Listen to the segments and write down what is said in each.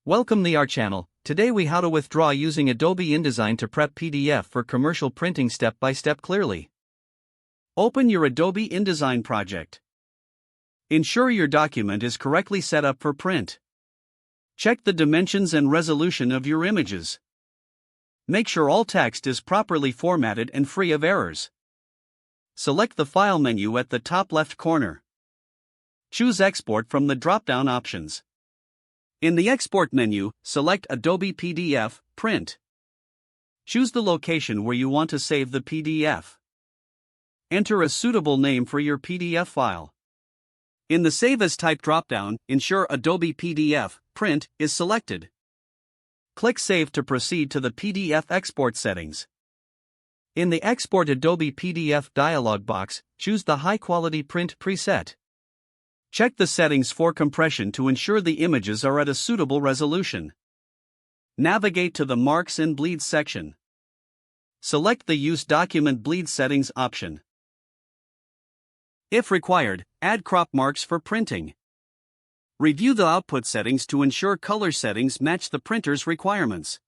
Welcome to our channel. Today we how to withdraw using Adobe InDesign to prep PDF for commercial printing step by step clearly. Open your Adobe InDesign project. Ensure your document is correctly set up for print. Check the dimensions and resolution of your images. Make sure all text is properly formatted and free of errors. Select the File menu at the top left corner. Choose Export from the drop-down options. In the Export menu, select Adobe PDF, Print. Choose the location where you want to save the PDF. Enter a suitable name for your PDF file. In the Save as Type drop-down, ensure Adobe PDF, Print is selected. Click Save to proceed to the PDF export settings. In the Export Adobe PDF dialog box, choose the High Quality Print preset. Check the settings for compression to ensure the images are at a suitable resolution. Navigate to the Marks and Bleeds section. Select the Use Document Bleed Settings option. If required, add crop marks for printing. Review the output settings to ensure color settings match the printer's requirements.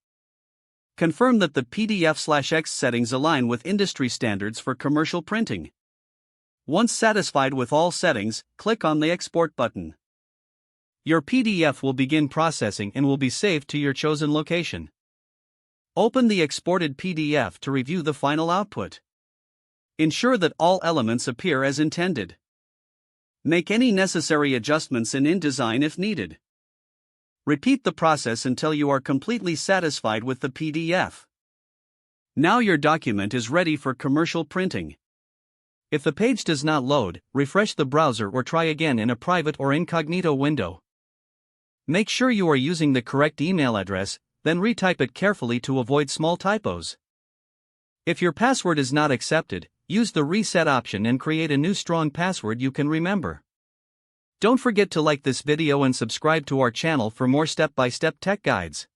Confirm that the PDF/X settings align with industry standards for commercial printing. Once satisfied with all settings, click on the Export button. Your PDF will begin processing and will be saved to your chosen location. Open the exported PDF to review the final output. Ensure that all elements appear as intended. Make any necessary adjustments in InDesign if needed. Repeat the process until you are completely satisfied with the PDF. Now your document is ready for commercial printing. If the page does not load, refresh the browser or try again in a private or incognito window. Make sure you are using the correct email address, then retype it carefully to avoid small typos. If your password is not accepted, use the reset option and create a new strong password you can remember. Don't forget to like this video and subscribe to our channel for more step-by-step tech guides.